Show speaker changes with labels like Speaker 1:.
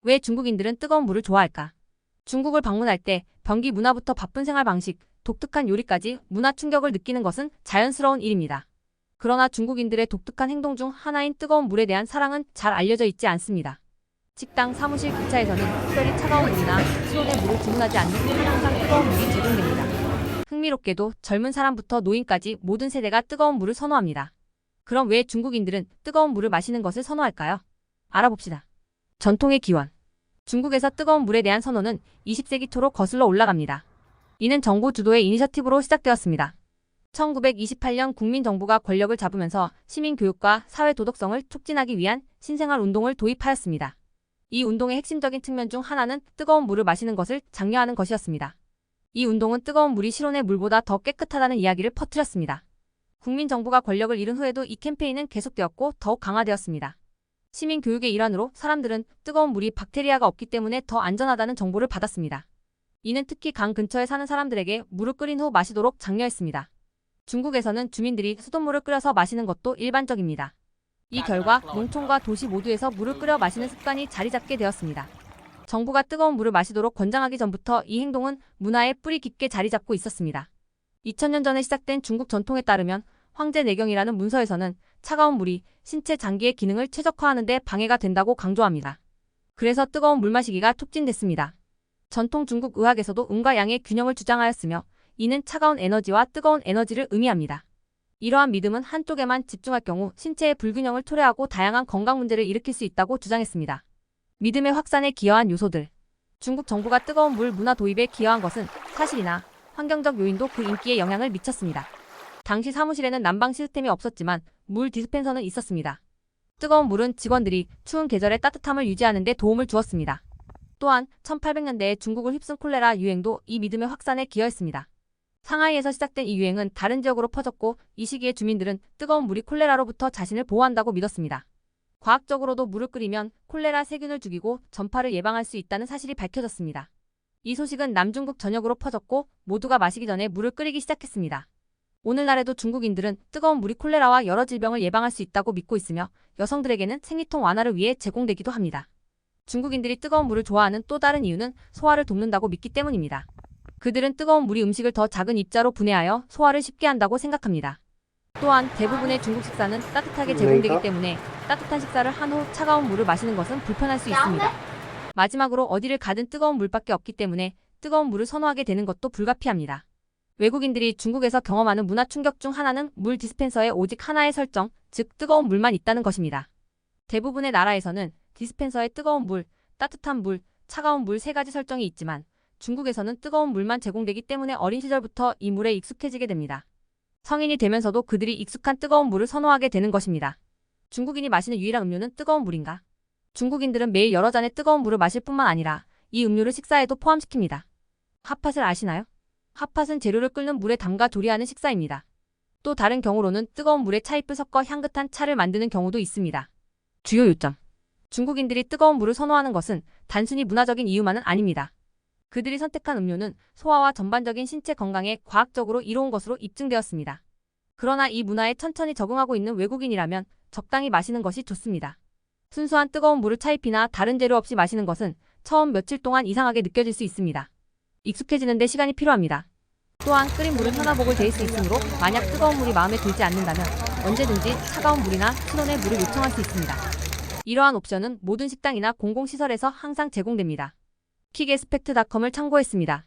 Speaker 1: 왜 중국인들은 뜨거운 물을 좋아할까? 중국을 방문할 때 병기 문화부터 바쁜 생활 방식, 독특한 요리까지 문화 충격을 느끼는 것은 자연스러운 일입니다. 그러나 중국인들의 독특한 행동 중 하나인 뜨거운 물에 대한 사랑은 잘 알려져 있지 않습니다. 식당, 사무실, 기차에서는 특별히 차가운 물이나 실온의 물을 주문하지 않는 한 항상 뜨거운 물이 제공됩니다. 흥미롭게도 젊은 사람부터 노인까지 모든 세대가 뜨거운 물을 선호합니다. 그럼 왜 중국인들은 뜨거운 물을 마시는 것을 선호할까요? 알아봅시다. 전통의 기원. 중국에서 뜨거운 물에 대한 선호는 20세기 초로 거슬러 올라갑니다. 이는 정부 주도의 이니셔티브로 시작되었습니다. 1928년 국민정부가 권력을 잡으면서 시민교육과 사회 도덕성을 촉진하기 위한 신생활 운동을 도입하였습니다. 이 운동의 핵심적인 측면 중 하나는 뜨거운 물을 마시는 것을 장려하는 것이었습니다. 이 운동은 뜨거운 물이 실온의 물보다 더 깨끗하다는 이야기를 퍼뜨렸습니다. 국민정부가 권력을 잃은 후에도 이 캠페인은 계속되었고 더욱 강화되었습니다. 시민교육의 일환으로 사람들은 뜨거운 물이 박테리아가 없기 때문에 더 안전하다는 정보를 받았습니다. 이는 특히 강 근처에 사는 사람들에게 물을 끓인 후 마시도록 장려했습니다. 중국에서는 주민들이 수돗물을 끓여서 마시는 것도 일반적입니다. 이 결과 농촌과 도시 모두에서 물을 끓여 마시는 습관이 자리 잡게 되었습니다. 정부가 뜨거운 물을 마시도록 권장하기 전부터 이 행동은 문화에 뿌리 깊게 자리 잡고 있었습니다. 2000년 전에 시작된 중국 전통에 따르면 황제내경이라는 문서에서는 차가운 물이 신체 장기의 기능을 최적화하는 데 방해가 된다고 강조합니다. 그래서 뜨거운 물 마시기가 촉진됐습니다. 전통 중국 의학에서도 음과 양의 균형을 주장하였으며 이는 차가운 에너지와 뜨거운 에너지를 의미합니다. 이러한 믿음은 한쪽에만 집중할 경우 신체의 불균형을 초래하고 다양한 건강 문제를 일으킬 수 있다고 주장했습니다. 믿음의 확산에 기여한 요소들. 중국 정부가 뜨거운 물 문화 도입에 기여한 것은 사실이나 환경적 요인도 그 인기에 영향을 미쳤습니다. 당시 사무실에는 난방 시스템이 없었지만 물 디스펜서는 있었습니다. 뜨거운 물은 직원들이 추운 계절에 따뜻함을 유지하는 데 도움을 주었습니다. 또한 1800년대에 중국을 휩쓴 콜레라 유행도 이 믿음의 확산에 기여했습니다. 상하이에서 시작된 이 유행은 다른 지역으로 퍼졌고 이 시기에 주민들은 뜨거운 물이 콜레라로부터 자신을 보호한다고 믿었습니다. 과학적으로도 물을 끓이면 콜레라 세균을 죽이고 전파를 예방할 수 있다는 사실이 밝혀졌습니다. 이 소식은 남중국 전역으로 퍼졌고 모두가 마시기 전에 물을 끓이기 시작했습니다. 오늘날에도 중국인들은 뜨거운 물이 콜레라와 여러 질병을 예방할 수 있다고 믿고 있으며 여성들에게는 생리통 완화를 위해 제공되기도 합니다. 중국인들이 뜨거운 물을 좋아하는 또 다른 이유는 소화를 돕는다고 믿기 때문입니다. 그들은 뜨거운 물이 음식을 더 작은 입자로 분해하여 소화를 쉽게 한다고 생각합니다. 또한 대부분의 중국 식사는 따뜻하게 제공되기 때문에 따뜻한 식사를 한 후 차가운 물을 마시는 것은 불편할 수 있습니다. 마지막으로 어디를 가든 뜨거운 물밖에 없기 때문에 뜨거운 물을 선호하게 되는 것도 불가피합니다. 외국인들이 중국에서 경험하는 문화 충격 중 하나는 물 디스펜서에 오직 하나의 설정, 즉 뜨거운 물만 있다는 것입니다. 대부분의 나라에서는 디스펜서에 뜨거운 물, 따뜻한 물, 차가운 물 세 가지 설정이 있지만 중국에서는 뜨거운 물만 제공되기 때문에 어린 시절부터 이 물에 익숙해지게 됩니다. 성인이 되면서도 그들이 익숙한 뜨거운 물을 선호하게 되는 것입니다. 중국인이 마시는 유일한 음료는 뜨거운 물인가? 중국인들은 매일 여러 잔의 뜨거운 물을 마실 뿐만 아니라 이 음료를 식사에도 포함시킵니다. 핫팟을 아시나요? 핫팟은 재료를 끓는 물에 담가 조리하는 식사입니다. 또 다른 경우로는 뜨거운 물에 차잎을 섞어 향긋한 차를 만드는 경우도 있습니다. 주요 요점. 중국인들이 뜨거운 물을 선호하는 것은 단순히 문화적인 이유만은 아닙니다. 그들이 선택한 음료는 소화와 전반적인 신체 건강에 과학적으로 이로운 것으로 입증되었습니다. 그러나 이 문화에 천천히 적응하고 있는 외국인이라면 적당히 마시는 것이 좋습니다. 순수한 뜨거운 물을 차잎이나 다른 재료 없이 마시는 것은 처음 며칠 동안 이상하게 느껴질 수 있습니다. 익숙해지는 데 시간이 필요합니다. 또한 끓인 물은 현아복을 데일 수 있으므로 만약 뜨거운 물이 마음에 들지 않는다면 언제든지 차가운 물이나 실온의 물을 요청할 수 있습니다. 이러한 옵션은 모든 식당이나 공공시설에서 항상 제공됩니다. 킥에스펙트.com을 참고했습니다.